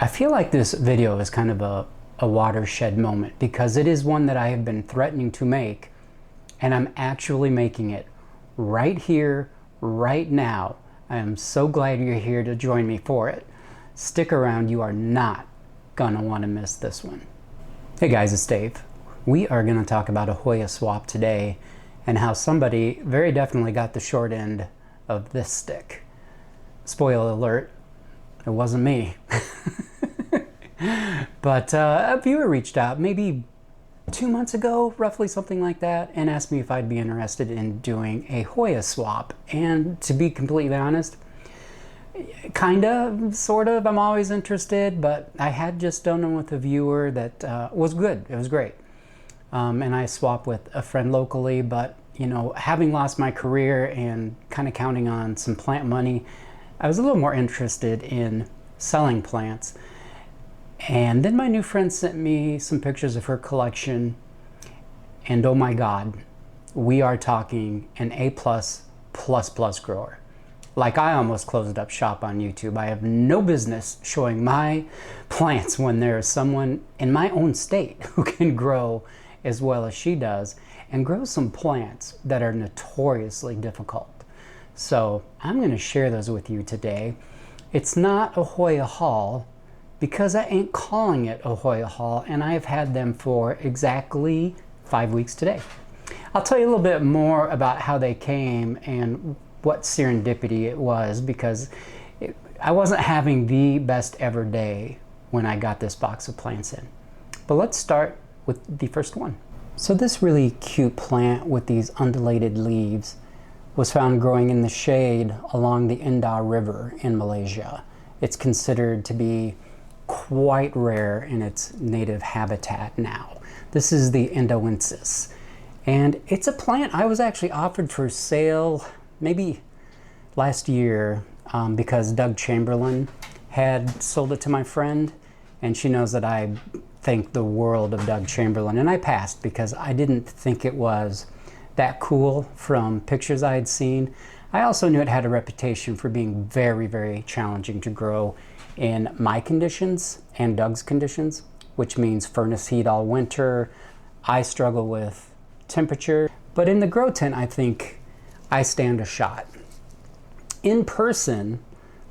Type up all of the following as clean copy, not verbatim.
I feel like this video is kind of a watershed moment because it is one that I have been threatening to make, and I'm actually making it right here, right now. I am so glad you're here to join me for it. Stick around, you are not gonna want to miss this one. Hey guys, it's Dave. We are going to talk about a Hoya swap today and how somebody very definitely got the short end of this stick. Spoiler alert, it wasn't me. But a viewer reached out maybe 2 months ago, roughly something like that, and asked me if I'd be interested in doing a Hoya swap. And to be completely honest, kinda, sort of, I'm always interested, but I had just done one with a viewer that was good. It was great. And I swapped with a friend locally, but you know, having lost my career and kind of counting on some plant money, I was a little more interested in selling plants. And then my new friend sent me some pictures of her collection, and oh my God, we are talking an A+++ grower. Like, I almost closed up shop on YouTube. I have no business showing my plants when there is someone in my own state who can grow as well as she does and grow some plants that are notoriously difficult. So I'm going to share those with you today. It's not a Hoya haul because I ain't calling it a Hoya haul, and I have had them for exactly 5 weeks today. I'll tell you a little bit more about how they came and what serendipity it was, because I wasn't having the best ever day when I got this box of plants in. But let's start with the first one. So this really cute plant with these undulated leaves was found growing in the shade along the Indah River in Malaysia. It's considered to be quite rare in its native habitat now. This is the Indoensis, and it's a plant I was actually offered for sale maybe last year because Doug Chamberlain had sold it to my friend, and she knows that I think the world of Doug Chamberlain, and I passed because I didn't think it was that cool from pictures I had seen. I also knew it had a reputation for being very, very challenging to grow in my conditions and Doug's conditions, which means furnace heat all winter. I struggle with temperature, but in the grow tent, I think I stand a shot. In person,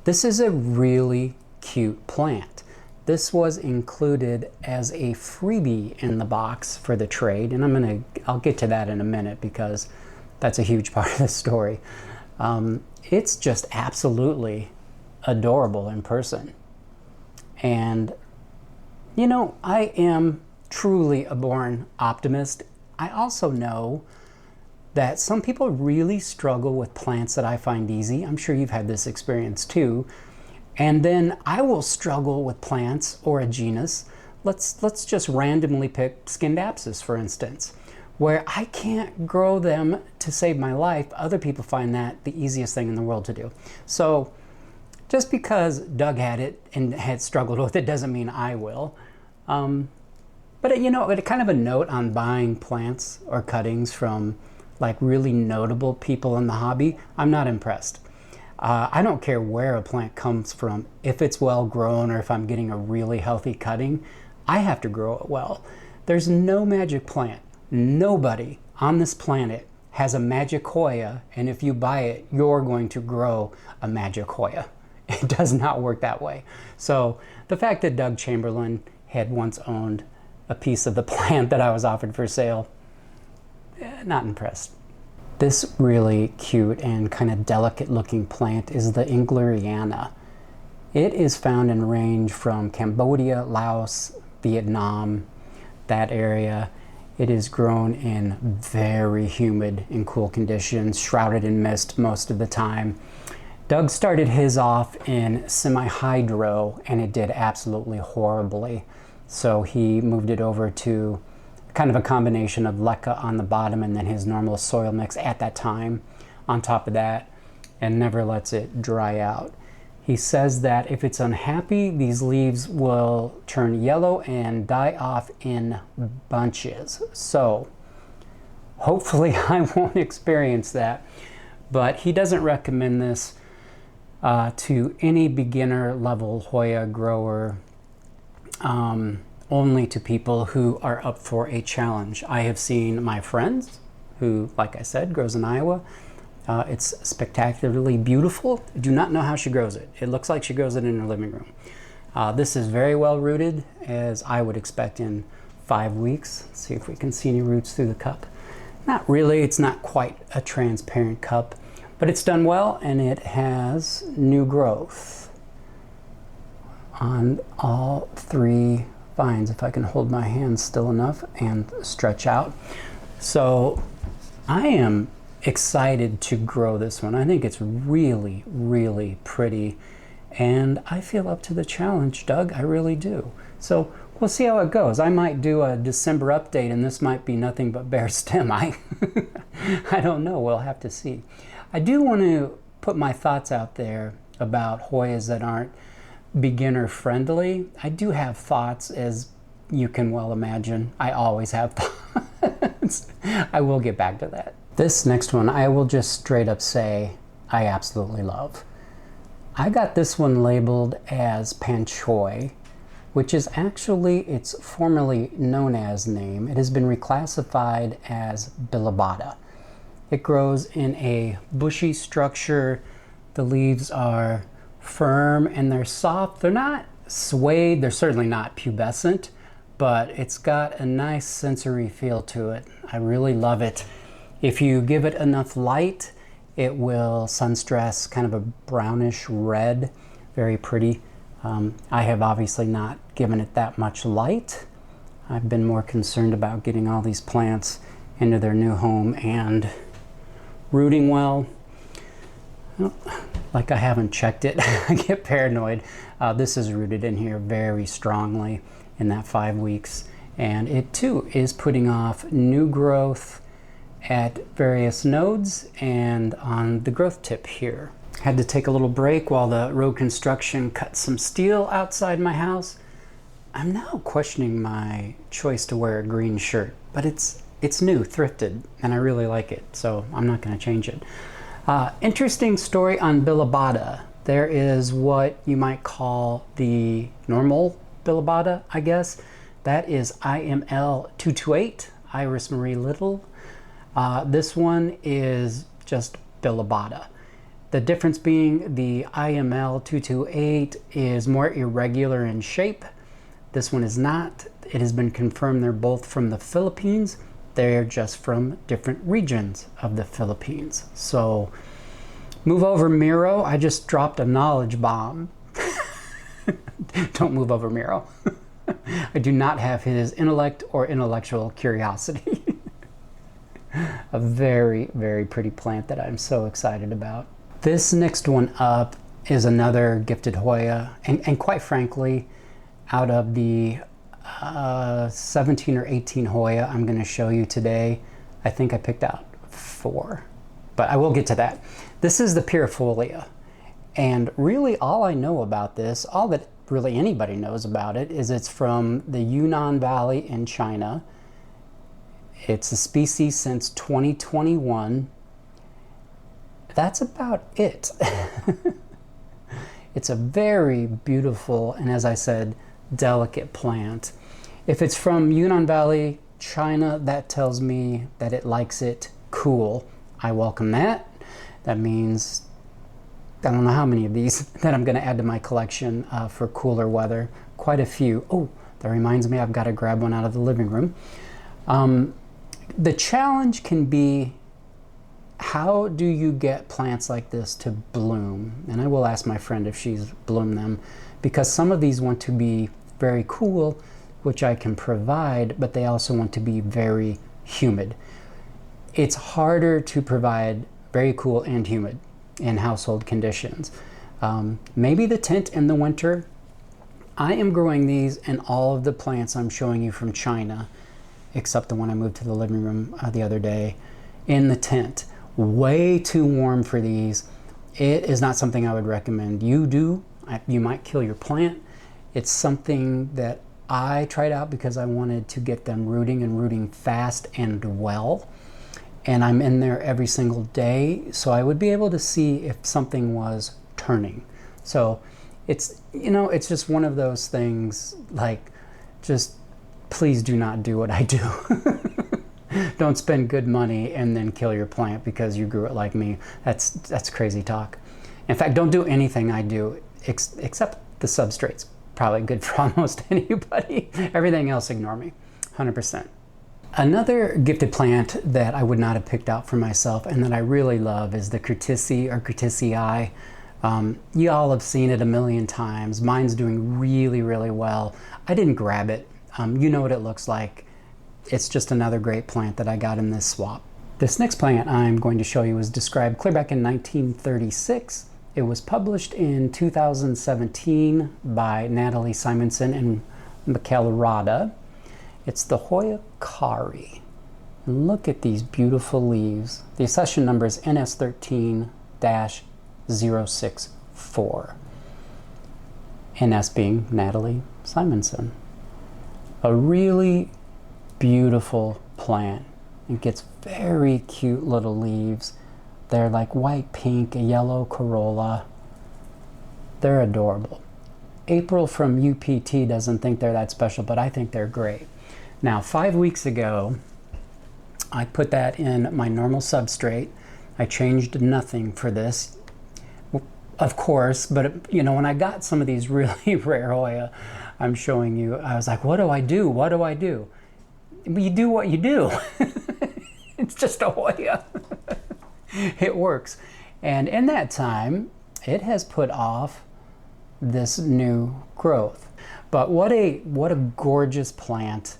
this is a really cute plant. This was included as a freebie in the box for the trade, and I'll get to that in a minute because that's a huge part of the story. It's just absolutely adorable in person. And you know, I am truly a born optimist. I also know that some people really struggle with plants that I find easy. I'm sure you've had this experience too. And then I will struggle with plants or a genus. Let's just randomly pick Scindapsus, for instance, where I can't grow them to save my life. Other people find that the easiest thing in the world to do. So just because Doug had it and had struggled with it doesn't mean I will. But you know, kind of a note on buying plants or cuttings from like really notable people in the hobby, I'm not impressed. I don't care where a plant comes from. If it's well grown or if I'm getting a really healthy cutting, I have to grow it well. There's no magic plant. Nobody on this planet has a magic Hoya, and if you buy it, you're going to grow a magic Hoya. It does not work that way. So the fact that Doug Chamberlain had once owned a piece of the plant that I was offered for sale, not impressed. This really cute and kind of delicate looking plant is the Engleriana. It is found in range from Cambodia, Laos, Vietnam, that area. It is grown in very humid and cool conditions, shrouded in mist most of the time. Doug started his off in semi-hydro and it did absolutely horribly. So he moved it over to kind of a combination of leca on the bottom and then his normal soil mix at that time on top of that, and never lets it dry out. He says that if it's unhappy, these leaves will turn yellow and die off in bunches. So hopefully I won't experience that, but he doesn't recommend this to any beginner level Hoya grower only to people who are up for a challenge. I have seen my friends who, like I said, grows in Iowa. It's spectacularly beautiful. I do not know how she grows it. It looks like she grows it in her living room. This is very well rooted, as I would expect in 5 weeks. Let's see if we can see any roots through the cup. Not really, it's not quite a transparent cup, but it's done well and it has new growth on all 3 vines, if I can hold my hand still enough and stretch out. So I am excited to grow this one. I think it's really, really pretty, and I feel up to the challenge, Doug. I really do. So we'll see how it goes. I might do a December update and this might be nothing but bare stem. I don't know. We'll have to see. I do want to put my thoughts out there about Hoyas that aren't beginner friendly. I do have thoughts, as you can well imagine. I always have thoughts. I will get back to that. This next one, I will just straight up say I absolutely love. I got this one labeled as Panchoy, which is actually its formerly known as name. It has been reclassified as Billabata. It grows in a bushy structure. The leaves are firm and they're soft. They're not suede, they're certainly not pubescent, but it's got a nice sensory feel to it. I really love it. If you give it enough light, it will sunstress kind of a brownish red, very pretty. I have obviously not given it that much light. I've been more concerned about getting all these plants into their new home and rooting well. Like I haven't checked it. I get paranoid. This is rooted in here very strongly in that 5 weeks. And it too is putting off new growth at various nodes and on the growth tip here. Had to take a little break while the road construction cut some steel outside my house. I'm now questioning my choice to wear a green shirt, but it's new, thrifted, and I really like it, so I'm not going to change it. Interesting story on Billabata. There is what you might call the normal Billabata, I guess. That is IML 228, Iris Marie Little. This one is just Billabata. The difference being the IML 228 is more irregular in shape. This one is not. It has been confirmed they're both from the Philippines. They're just from different regions of the Philippines. So move over, Miro. I just dropped a knowledge bomb. Don't move over, Miro. I do not have his intellect or intellectual curiosity. A very, very pretty plant that I'm so excited about. This next one up is another gifted Hoya, and quite frankly, out of the 17 or 18 Hoya I'm going to show you today, I think I picked out 4, but I will get to that. This is the Pirifolia, and really all I know about this, all that really anybody knows about it, is it's from the Yunnan Valley in China. It's a species since 2021. That's about it. It's a very beautiful and, as I said, delicate plant. If it's from Yunnan Valley, China, that tells me that it likes it cool. I welcome that. That means I don't know how many of these that I'm going to add to my collection for cooler weather. Quite a few. Oh, that reminds me, I've got to grab one out of the living room. The challenge can be, how do you get plants like this to bloom? And I will ask my friend if she's bloomed them, because some of these want to be very cool, which I can provide, but they also want to be very humid. It's harder to provide very cool and humid in household conditions. Maybe the tent in the winter. I am growing these in all of the plants I'm showing you from China, except the one I moved to the living room the other day, in the tent. Way too warm for these. It is not something I would recommend you do. You might kill your plant. It's something that I tried out because I wanted to get them rooting and rooting fast and well. And I'm in there every single day, so I would be able to see if something was turning. So It's, you know, it's just one of those things, like, just please do not do what I do. Don't spend good money and then kill your plant because you grew it like me. That's crazy talk. In fact, don't do anything I do except the substrates. Probably good for almost anybody. Everything else, ignore me, 100%. Another gifted plant that I would not have picked out for myself and that I really love is the Curtisii or Curtisii. You all have seen it a million times. Mine's doing really, really well. I didn't grab it. You know what it looks like. It's just another great plant that I got in this swap. This next plant I'm going to show you was described clear back in 1936. It was published in 2017 by Natalie Simonson and Mikhail Rada. It's the Hoya Kari. And look at these beautiful leaves. The accession number is NS13-064. NS being Natalie Simonson. A really beautiful plant. It gets very cute little leaves. They're like white, pink, a yellow corolla. They're adorable. April from UPT doesn't think they're that special, but I think they're great. Now, 5 weeks ago, I put that in my normal substrate. I changed nothing for this, of course, but you know, when I got some of these really rare Hoya, I'm showing you, I was like, what do I do? What do I do? You do what you do. It's just a Hoya. It works. And in that time, it has put off this new growth. But what a gorgeous plant.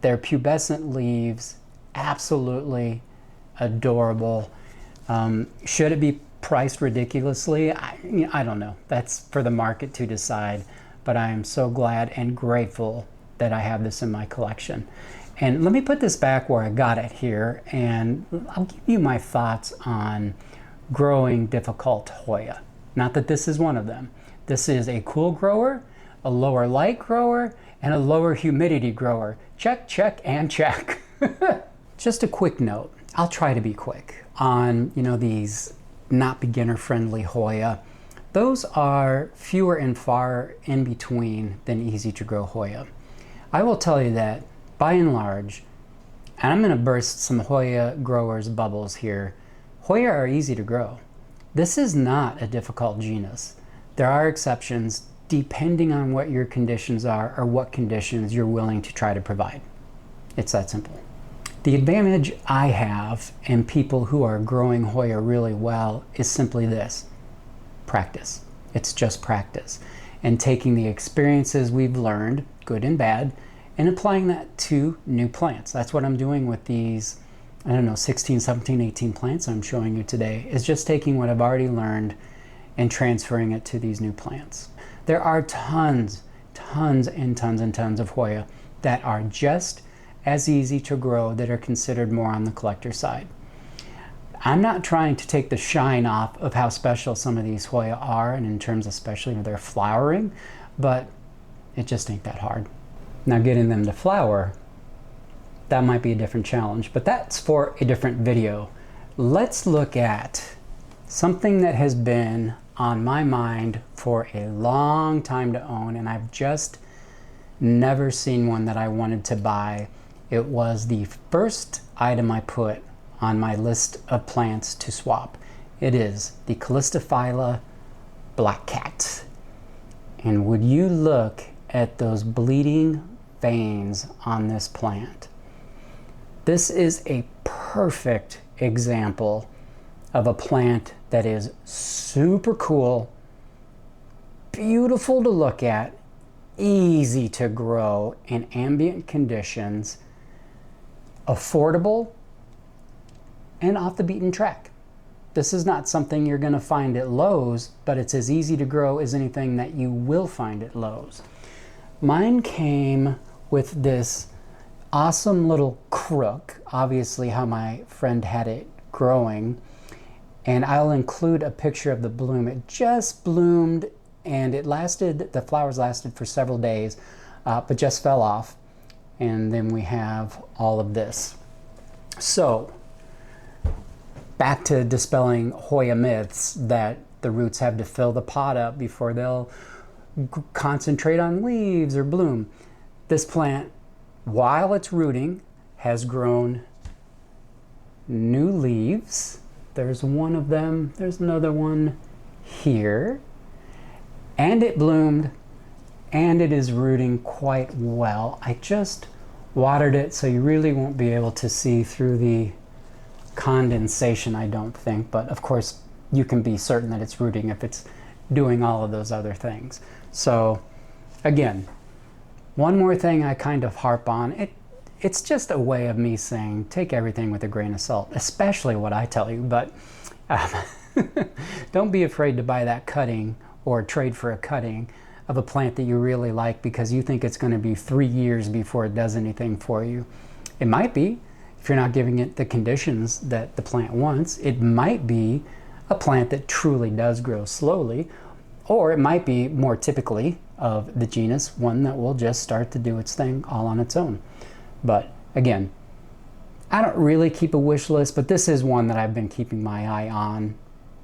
Their pubescent leaves, absolutely adorable. Should it be priced ridiculously? I don't know. That's for the market to decide. But I am so glad and grateful that I have this in my collection. And let me put this back where I got it here, and I'll give you my thoughts on growing difficult Hoya. Not that this is one of them. This is a cool grower, a lower light grower, and a lower humidity grower. Check, check, and check. Just a quick note. I'll try to be quick on, you know, these not beginner-friendly Hoya. Those are fewer and far in between than easy to grow Hoya. I will tell you that by and large, and I'm going to burst some Hoya growers' bubbles here, Hoya are easy to grow. This is not a difficult genus. There are exceptions depending on what your conditions are or what conditions you're willing to try to provide. It's that simple. The advantage I have and people who are growing Hoya really well is simply this: practice. It's just practice. And taking the experiences we've learned, good and bad, and applying that to new plants. That's what I'm doing with these, I don't know, 16, 17, 18 plants I'm showing you today, is just taking what I've already learned and transferring it to these new plants. There are tons and tons of Hoya that are just as easy to grow, that are considered more on the collector side. I'm not trying to take the shine off of how special some of these Hoya are, and in terms especially of their flowering, but it just ain't that hard. Now getting them to flower, that might be a different challenge, but that's for a different video. Let's look at something that has been on my mind for a long time to own, and I've just never seen one that I wanted to buy. It was the first item I put on my list of plants to swap. It is the Calistophylla black cat. And would you look at those bleeding veins on this plant? This is a perfect example of a plant that is super cool, beautiful to look at, easy to grow in ambient conditions, affordable, and off the beaten track. This is not something you're going to find at Lowe's, but it's as easy to grow as anything that you will find at Lowe's. Mine came with this awesome little crook, obviously how my friend had it growing, and I'll include a picture of the bloom. It just bloomed, and it lasted, the flowers lasted for several days, but just fell off. And then we have all of this. So, back to dispelling Hoya myths that the roots have to fill the pot up before they'll concentrate on leaves or bloom. This plant, while it's rooting, has grown new leaves. There's one of them, there's another one here, and it bloomed, and it is rooting quite well. I just watered it, so you really won't be able to see through the condensation, I don't think, but of course you can be certain that it's rooting if it's doing all of those other things. So again, one more thing I kind of harp on, it's just a way of me saying take everything with a grain of salt, especially what I tell you, but don't be afraid to buy that cutting or trade for a cutting of a plant that you really like because you think it's going to be 3 years before it does anything for you. It might be, if you're not giving it the conditions that the plant wants. It might be a plant that truly does grow slowly, or it might be more typically of the genus, one that will just start to do its thing all on its own. But again, I don't really keep a wish list, but this is one that I've been keeping my eye on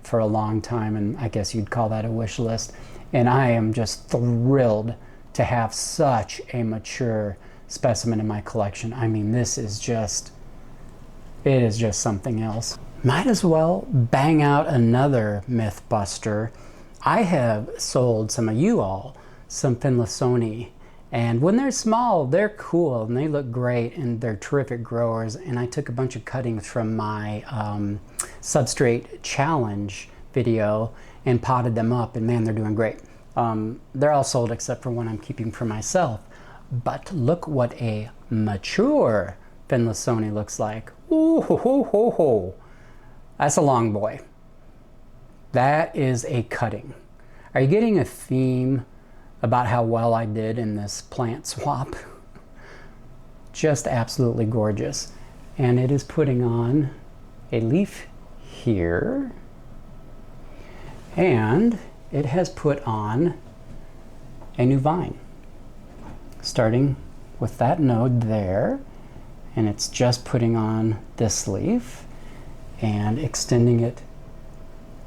for a long time, and I guess you'd call that a wish list. And I am just thrilled to have such a mature specimen in my collection. I mean, this is just, it is just something else. Might as well bang out another myth buster. I have sold some of you all some Finlaysonii, and when they're small, they're cool and they look great and they're terrific growers. And I took a bunch of cuttings from my substrate challenge video and potted them up, and man, they're doing great. They're all sold except for one I'm keeping for myself. But look what a mature Finlaysonii looks like. Ooh, ho, ho, ho, ho. That's a long boy. That is a cutting. Are you getting a theme about how well I did in this plant swap? Just absolutely gorgeous. And it is putting on a leaf here, and it has put on a new vine, starting with that node there, and it's just putting on this leaf and extending it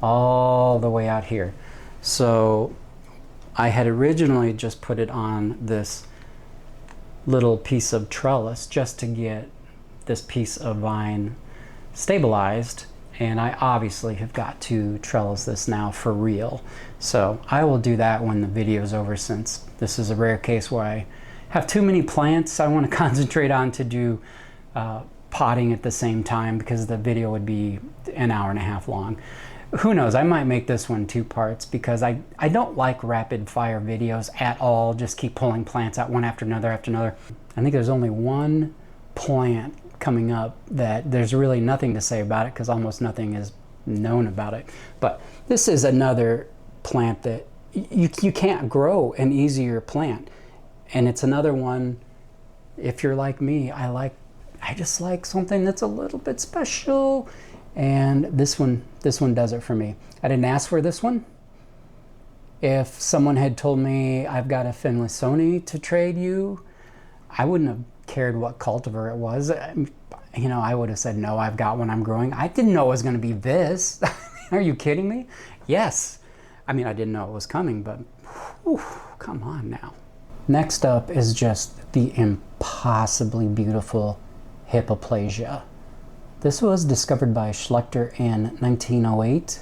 all the way out here. So I had originally just put it on this little piece of trellis just to get this piece of vine stabilized, and I obviously have got to trellis this now for real. So I will do that when the video is over, since this is a rare case where I have too many plants I want to concentrate on to do potting at the same time, because the video would be an hour and a half long. Who knows, I might make this one 2 parts, because I don't like rapid fire videos at all, just keep pulling plants out one after another after another. I think there's only one plant coming up that there's really nothing to say about it, because almost nothing is known about it. But this is another plant that you can't grow an easier plant. And it's another one, if you're like me, I just like something that's a little bit special. And this one does it for me. I didn't ask for this one. If someone had told me I've got a Finlaysonii to trade you, I wouldn't have cared what cultivar it was. You know, I would have said, no, I've got one I'm growing. I didn't know it was going to be this. Are you kidding me? Yes. I mean, I didn't know it was coming, but whew, come on now. Next up is just the impossibly beautiful Hypoplasia. This was discovered by Schlechter in 1908,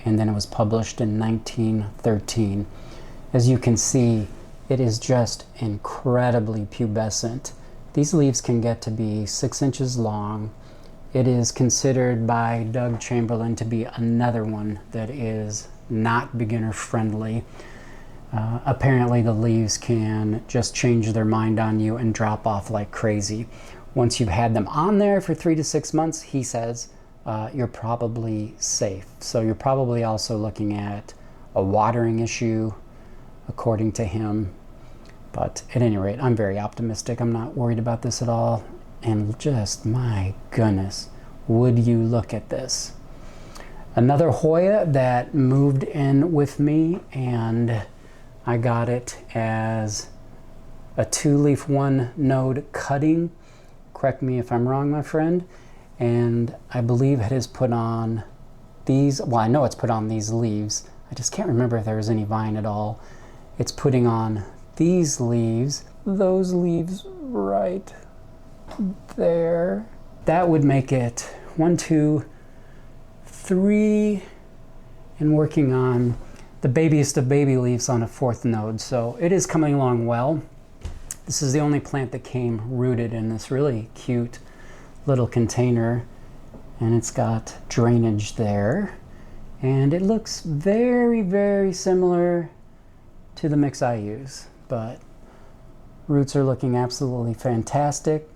and then it was published in 1913. As you can see, it is just incredibly pubescent. These leaves can get to be 6 inches long. It is considered by Doug Chamberlain to be another one that is not beginner friendly. Apparently the leaves can just change their mind on you and drop off like crazy. Once you've had them on there for 3 to 6 months, he says, you're probably safe. So you're probably also looking at a watering issue, according to him. But at any rate, I'm very optimistic. I'm not worried about this at all. And just, my goodness, would you look at this. Another Hoya that moved in with me, and I got it as a 2-leaf 1-node cutting. Correct me if I'm wrong, my friend. And I believe it has put on these, well, I know it's put on these leaves. I just can't remember if there was any vine at all. It's putting on these leaves, those leaves right there. That would make it 1, 2, 3, and working on the babiest of baby leaves on a 4th node. So it is coming along well. This is the only plant that came rooted in this really cute little container, and it's got drainage there. And it looks very, very similar to the mix I use, but roots are looking absolutely fantastic.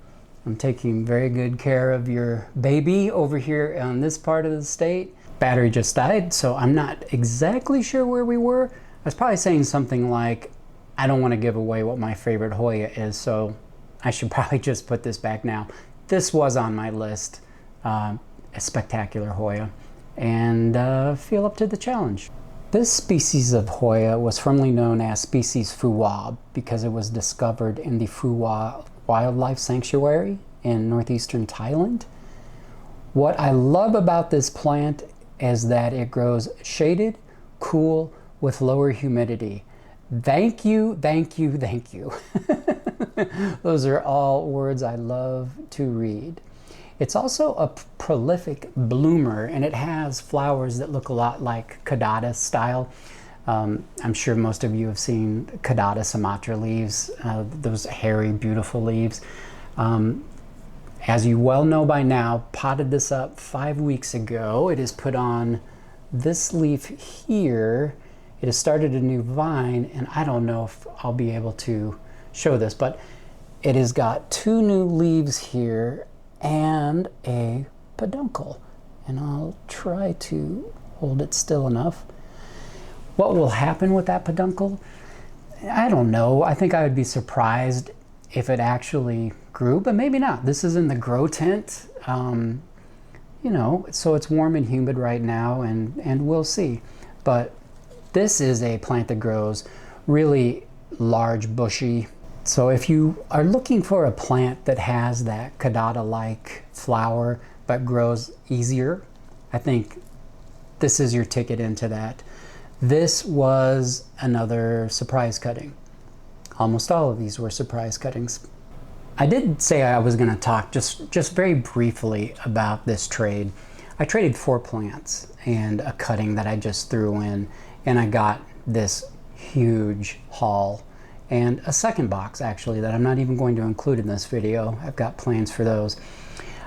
I'm taking very good care of your baby over here on this part of the state. Battery just died, so I'm not exactly sure where we were. I was probably saying something like, I don't want to give away what my favorite Hoya is, so I should probably just put this back now. This was on my list, a spectacular Hoya, and feel up to the challenge. This species of Hoya was formerly known as species Phuob because it was discovered in the Phuob Wildlife Sanctuary in northeastern Thailand. What I love about this plant is that it grows shaded, cool, with lower humidity. Thank you, thank you, thank you. Those are all words I love to read. It's also a prolific bloomer, and it has flowers that look a lot like Caudata style. I'm sure most of you have seen Caudata Sumatra leaves, those hairy, beautiful leaves. As you well know by now, potted this up 5 weeks ago. It has put on this leaf here. It has started a new vine, and I don't know if I'll be able to show this, but it has got 2 new leaves here and a peduncle. And I'll try to hold it still enough. What will happen with that peduncle? I don't know. I think I would be surprised if it actually grew, but maybe not. This is in the grow tent, you know, so it's warm and humid right now, and we'll see. But this is a plant that grows really large, bushy. So if you are looking for a plant that has that Caudata-like flower but grows easier, I think this is your ticket into that. This was another surprise cutting. Almost all of these were surprise cuttings. I did say I was going to talk just very briefly about this trade. I traded 4 plants and a cutting that I just threw in, and I got this huge haul and a second box actually that I'm not even going to include in this video. I've got plans for those.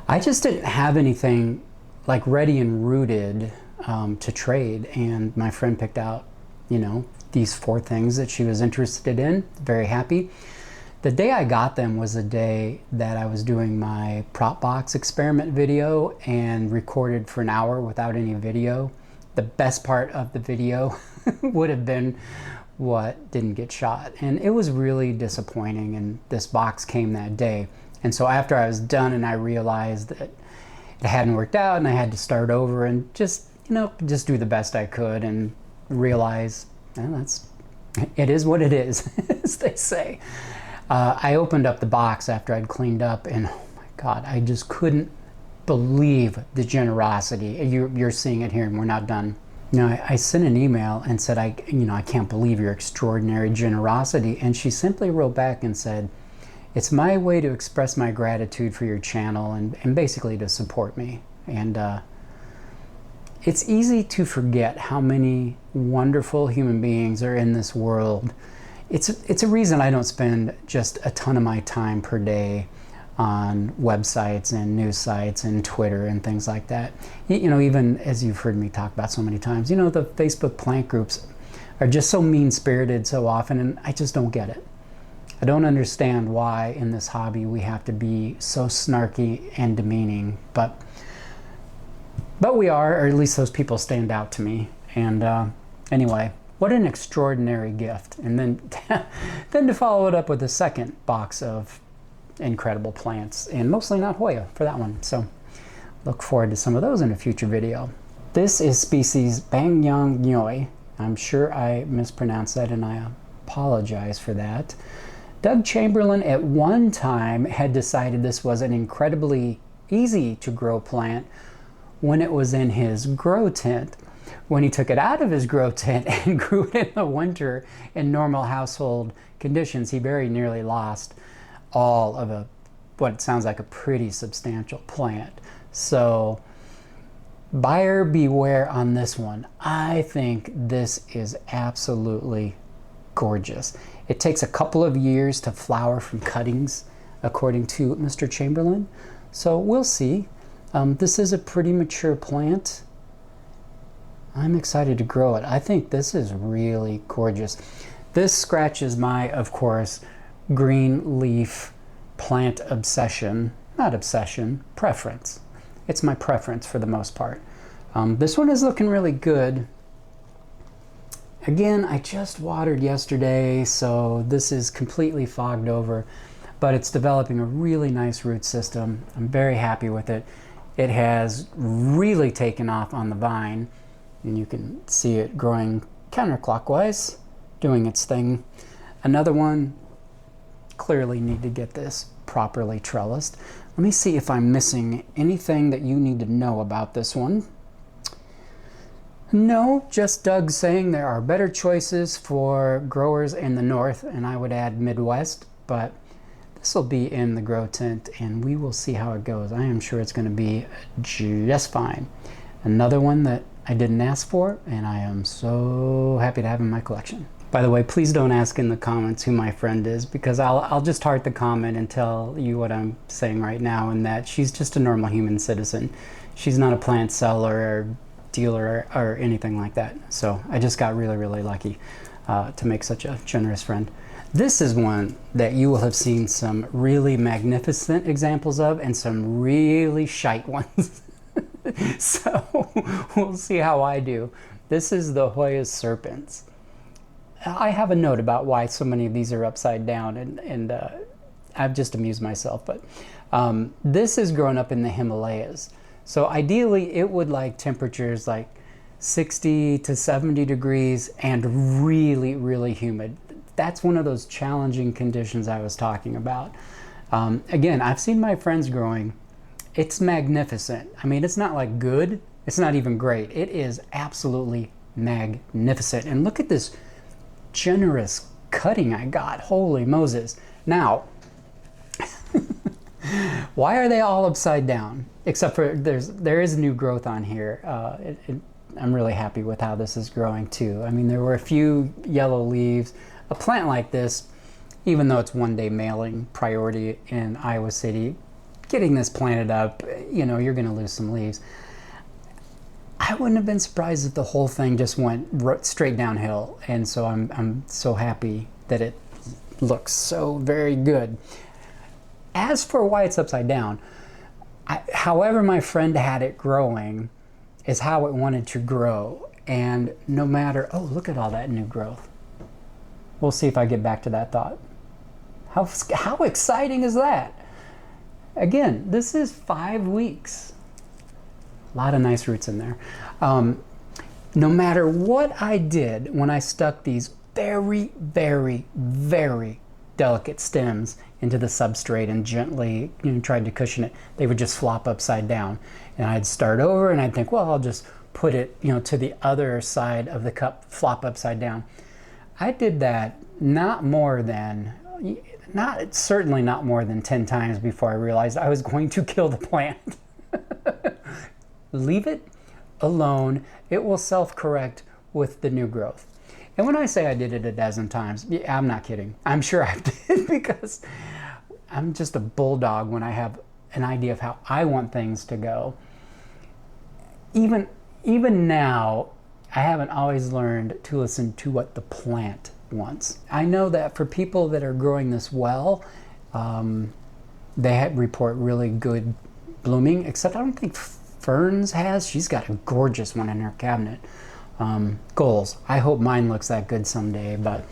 I just didn't have anything like ready and rooted to trade, and my friend picked out, you know, these 4 things that she was interested in. Very happy. The day I got them was the day that I was doing my prop box experiment video and recorded for an hour without any video. The best part of the video would have been what didn't get shot, and it was really disappointing, and this box came that day. And so after I was done and I realized that it hadn't worked out and I had to start over and just, you know, just do the best I could and realize, well, it is what it is, as they say. I opened up the box after I'd cleaned up, and oh my God, I just couldn't believe the generosity. You're seeing it here, and we're not done. You know, I sent an email and said, I can't believe your extraordinary generosity. And she simply wrote back and said, it's my way to express my gratitude for your channel and basically to support me. And it's easy to forget how many wonderful human beings are in this world. It's a reason I don't spend just a ton of my time per day on websites and news sites and Twitter and things like that. You know, even as you've heard me talk about so many times, you know, the Facebook plant groups are just so mean-spirited so often, and I just don't get it. I don't understand why in this hobby we have to be so snarky and demeaning, but we are, or at least those people stand out to me. And anyway, what an extraordinary gift. And then to follow it up with a second box of incredible plants, and mostly not Hoya for that one. So look forward to some of those in a future video. This is species Bangyang Nyoi. I'm sure I mispronounced that, and I apologize for that. Doug Chamberlain at one time had decided this was an incredibly easy to grow plant when it was in his grow tent. when he took it out of his grow tent and grew it in the winter in normal household conditions, he very nearly lost all of what sounds like a pretty substantial plant. So buyer beware on this one. I think this is absolutely gorgeous. It takes a couple of years to flower from cuttings, according to Mr. Chamberlain. So we'll see. This is a pretty mature plant. I'm excited to grow it. I think this is really gorgeous. This scratches my, of course, green leaf plant obsession. Not obsession, preference. It's my preference for the most part. This one is looking really good. Again, I just watered yesterday, so this is completely fogged over, but it's developing a really nice root system. I'm very happy with it. It has really taken off on the vine, and you can see it growing counterclockwise, doing its thing. Another one, clearly need to get this properly trellised. Let me see if I'm missing anything that you need to know about this one. No, just Doug saying there are better choices for growers in the north, and I would add Midwest, but this will be in the grow tent and we will see how it goes. I am sure it's going to be just fine. Another one that I didn't ask for, and I am so happy to have in my collection. By the way, please don't ask in the comments who my friend is, because I'll just heart the comment and tell you what I'm saying right now, and that she's just a normal human citizen. She's not a plant seller or dealer or anything like that. So I just got really, really lucky to make such a generous friend. This is one that you will have seen some really magnificent examples of and some really shite ones. So we'll see how I do. This is the Hoya serpents. I have a note about why so many of these are upside down, and I've just amused myself, but this is grown up in the Himalayas. So ideally it would like temperatures like 60 to 70 degrees and really, really humid. That's one of those challenging conditions I was talking about. Again, I've seen my friends growing. It's magnificent. I mean, it's not like good. It's not even great. It is absolutely magnificent. And look at this generous cutting I got. Holy Moses. Now, why are they all upside down? Except for there is new growth on here. I'm really happy with how this is growing too. I mean, there were a few yellow leaves. A plant like this, even though it's one-day mailing priority in Iowa City, getting this planted up, you know, you're going to lose some leaves. I wouldn't have been surprised if the whole thing just went straight downhill, and so I'm so happy that it looks so very good. As for why it's upside down, however my friend had it growing is how it wanted to grow, and no matter, oh, look at all that new growth. We'll see if I get back to that thought. How exciting is that? Again, this is 5 weeks. A lot of nice roots in there. No matter what I did when I stuck these very, very, very delicate stems into the substrate and gently, you know, tried to cushion it, they would just flop upside down. And I'd start over and I'd think, well, I'll just put it, you know, to the other side of the cup, flop upside down. I did that certainly not more than 10 times before I realized I was going to kill the plant. Leave it alone. It will self-correct with the new growth. And when I say I did it a dozen times, yeah, I'm not kidding. I'm sure I did, because I'm just a bulldog when I have an idea of how I want things to go. Even now, I haven't always learned to listen to what the plant wants. I know that for people that are growing this well, they report really good blooming, except I don't think Ferns has. She's got a gorgeous one in her cabinet. Goals. I hope mine looks that good someday, but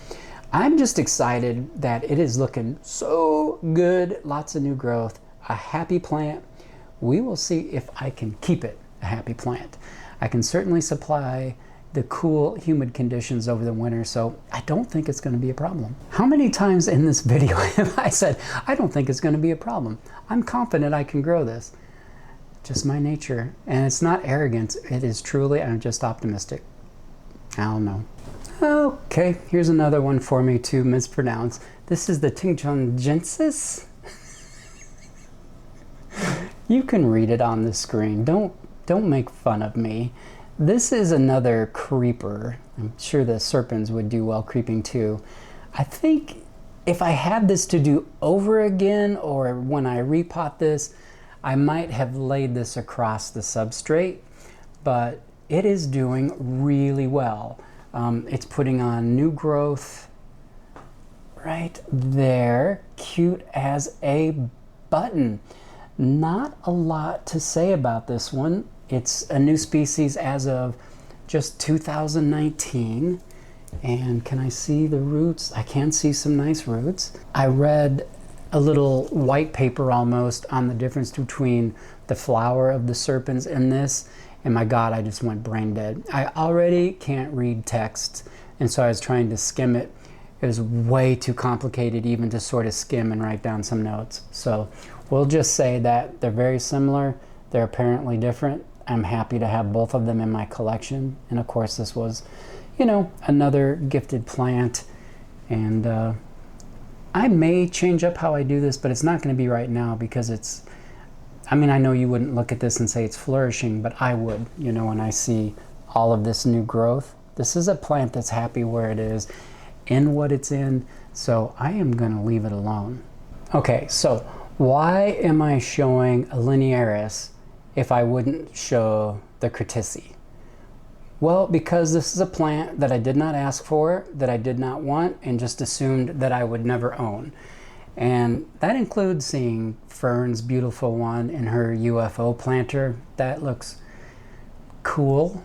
I'm just excited that it is looking so good. Lots of new growth, a happy plant. We will see if I can keep it a happy plant. I can certainly supply the cool, humid conditions over the winter, so I don't think it's going to be a problem. How many times in this video have I said, I don't think it's going to be a problem? I'm confident I can grow this. just my nature. And it's not arrogance. It is truly, I'm just optimistic. I don't know. Okay, here's another one for me to mispronounce. This is the Tingchongensis. You can read it on the screen. Don't make fun of me. This is another creeper. I'm sure the serpents would do well creeping too. I think if I had this to do over again, or when I repot this, I might have laid this across the substrate, but it is doing really well. It's putting on new growth right there, cute as a button. Not a lot to say about this one. It's a new species as of just 2019. And can I see the roots? I can see some nice roots. I read a little white paper almost on the difference between the flower of the serpents and this, and my God, I just went brain dead. I already can't read text, and so I was trying to skim it. It was way too complicated even to sort of skim and write down some notes. So we'll just say that they're very similar. They're apparently different. I'm happy to have both of them in my collection. And of course, this was, you know, another gifted plant. And I may change up how I do this, but it's not going to be right now because it's, I mean, I know you wouldn't look at this and say it's flourishing, but I would, you know, when I see all of this new growth. This is a plant that's happy where it is, in what it's in, so I am going to leave it alone. Okay, so why am I showing a linearis if I wouldn't show the Curtisi? Well, because this is a plant that I did not ask for, that I did not want, and just assumed that I would never own. And that includes seeing Fern's beautiful one in her UFO planter. That looks cool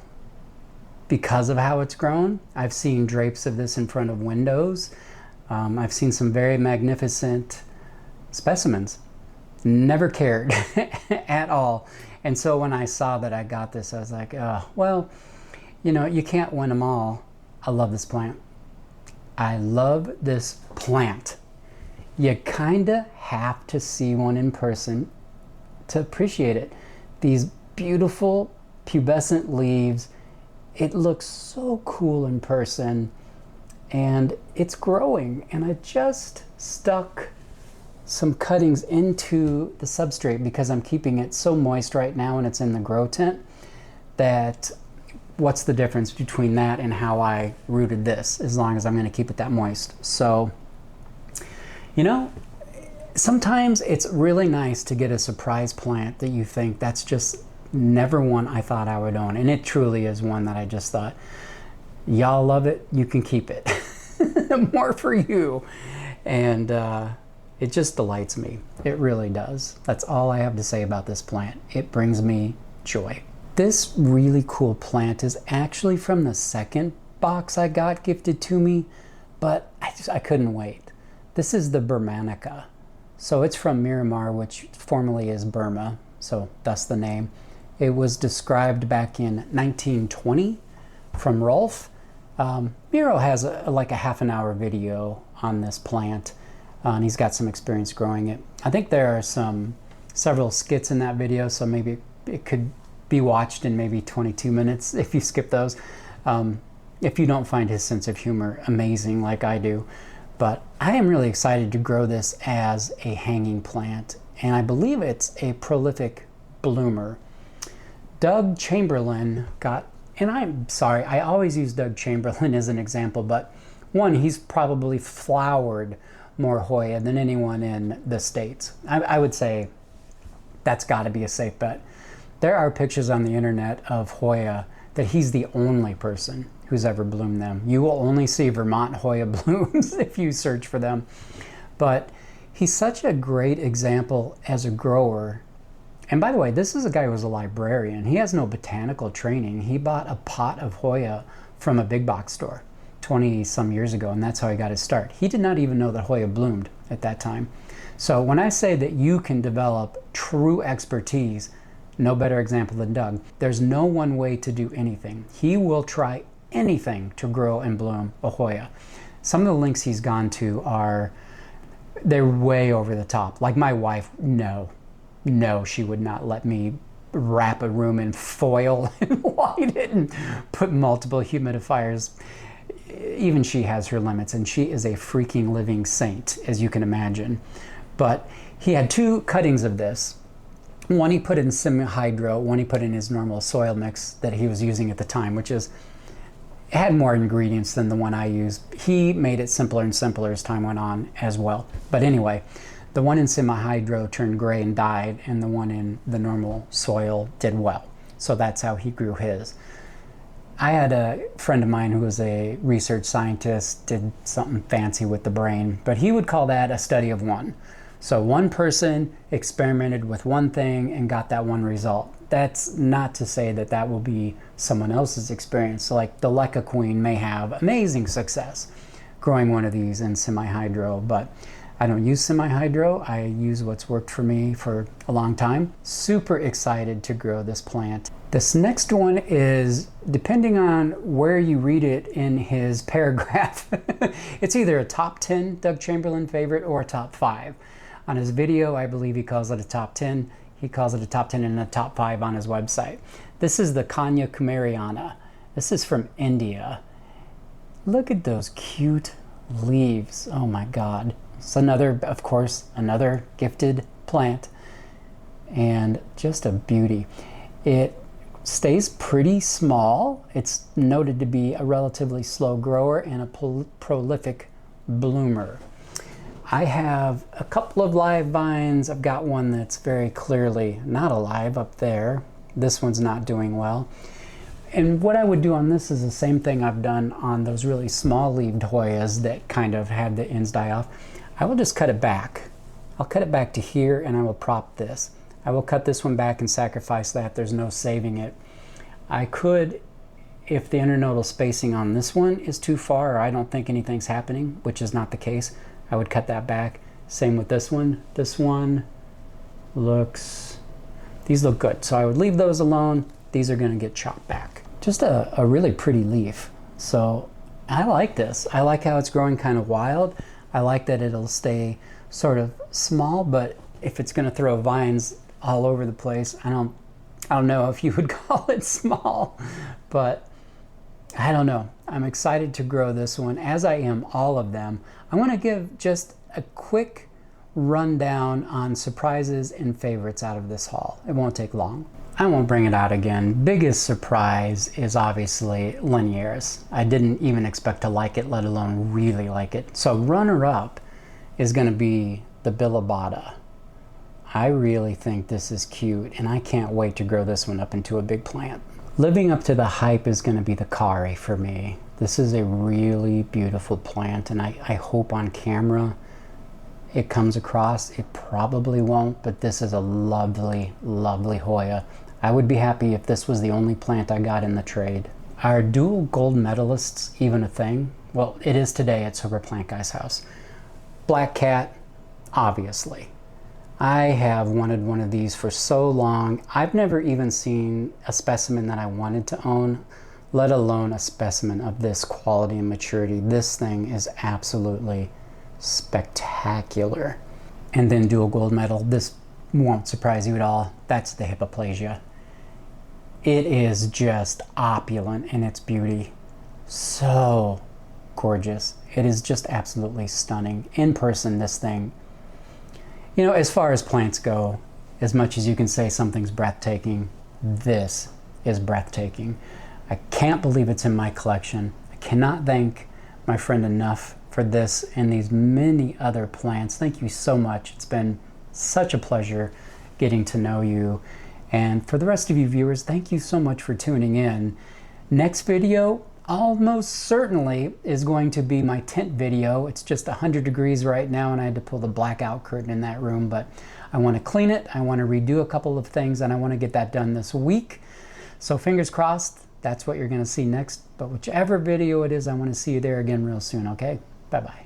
because of how it's grown. I've seen drapes of this in front of windows. I've seen some very magnificent specimens. Never cared at all. And so when I saw that I got this, I was like, oh, well, you know, you can't win them all. I love this plant. I love this plant. You kinda have to see one in person to appreciate it. These beautiful pubescent leaves, it looks so cool in person, and it's growing. And I just stuck some cuttings into the substrate because I'm keeping it so moist right now and it's in the grow tent that what's the difference between that and how I rooted this, as long as I'm going to keep it that moist. So, you know, sometimes it's really nice to get a surprise plant that you think that's just never one I thought I would own. And it truly is one that I just thought, y'all love it, you can keep it. More for you. And it just delights me. It really does. That's all I have to say about this plant. It brings me joy. This really cool plant is actually from the second box I got gifted to me, but I couldn't wait. This is the Burmanica. So it's from Myanmar, which formerly is Burma, so thus the name. It was described back in 1920 from Rolf. Miro has like a half an hour video on this plant, and he's got some experience growing it. I think there are several skits in that video, so maybe it could be watched in maybe 22 minutes if you skip those, if you don't find his sense of humor amazing like I do. But I am really excited to grow this as a hanging plant, and I believe it's a prolific bloomer. Doug Chamberlain got, and I'm sorry, I always use Doug Chamberlain as an example, but one, he's probably flowered more Hoya than anyone in the States. I would say that's got to be a safe bet. There are pictures on the internet of Hoya that he's the only person who's ever bloomed them. You will only see Vermont Hoya blooms if you search for them. But he's such a great example as a grower. And by the way, this is a guy who was a librarian. He has no botanical training. He bought a pot of Hoya from a big box store 20 some years ago, and that's how he got his start. He did not even know that Hoya bloomed at that time. So when I say that you can develop true expertise, no better example than Doug. There's no one way to do anything. He will try anything to grow and bloom a Hoya. Some of the links he's gone to they're way over the top. Like my wife, no, she would not let me wrap a room in foil and light it and put multiple humidifiers. Even she has her limits, and she is a freaking living saint, as you can imagine. But he had 2 cuttings of this. One he put in semi-hydro, one he put in his normal soil mix that he was using at the time, which had more ingredients than the one I used. He made it simpler and simpler as time went on as well. But anyway, the one in semi-hydro turned gray and died, and the one in the normal soil did well. So that's how he grew his. I had a friend of mine who was a research scientist, did something fancy with the brain, but he would call that a study of one. So one person experimented with one thing and got that one result. That's not to say that that will be someone else's experience. So like the Leca Queen may have amazing success growing one of these in semi-hydro, but I don't use semi-hydro. I use what's worked for me for a long time. Super excited to grow this plant. This next one is, depending on where you read it in his paragraph, it's either a top 10 Doug Chamberlain favorite or a top 5. On his video, I believe he calls it a top 10. He calls it a top 10 and a top 5 on his website. This is the Kanya Kumariana. This is from India. Look at those cute leaves. Oh my God. It's another, of course, another gifted plant, and just a beauty. It stays pretty small. It's noted to be a relatively slow grower and a prolific bloomer. I have a couple of live vines. I've got one that's very clearly not alive up there. This one's not doing well. And what I would do on this is the same thing I've done on those really small leaved Hoyas that kind of had the ends die off. I will just cut it back. I'll cut it back to here, and I will prop this. I will cut this one back and sacrifice that. There's no saving it. I could, if the internodal spacing on this one is too far, or I don't think anything's happening, which is not the case, I would cut that back. Same with this one. This one looks, these look good. So I would leave those alone. These are gonna get chopped back. Just a really pretty leaf. So I like this. I like how it's growing kind of wild. I like that it'll stay sort of small, but if it's gonna throw vines all over the place, I don't know if you would call it small, but I don't know. I'm excited to grow this one, as I am all of them. I want to give just a quick rundown on surprises and favorites out of this haul. It won't take long. I won't bring it out again. Biggest surprise is obviously Linearis. I didn't even expect to like it, let alone really like it. So runner-up is going to be the Billabata. I really think this is cute, and I can't wait to grow this one up into a big plant. Living up to the hype is going to be the Kari for me. This is a really beautiful plant, and I hope on camera it comes across. It probably won't, but this is a lovely, lovely Hoya. I would be happy if this was the only plant I got in the trade. Are dual gold medalists even a thing? Well, it is today at Sober Plant Guy's house. Black Cat, obviously. I have wanted one of these for so long. I've never even seen a specimen that I wanted to own, let alone a specimen of this quality and maturity. This thing is absolutely spectacular. And then dual gold medal. This won't surprise you at all. That's the Hypoplasia. It is just opulent in its beauty. So gorgeous. It is just absolutely stunning. In person, this thing, you know, as far as plants go, as much as you can say something's breathtaking, this is breathtaking. I can't believe it's in my collection. I cannot thank my friend enough for this and these many other plants. Thank you so much. It's been such a pleasure getting to know you. And for the rest of you viewers, thank you so much for tuning in. Next video almost certainly is going to be my tent video. It's just 100 degrees right now, and I had to pull the blackout curtain in that room, but I want to clean it. I want to redo a couple of things, and I want to get that done this week. So fingers crossed, that's what you're going to see next. But whichever video it is, I want to see you there again real soon, okay? Bye-bye.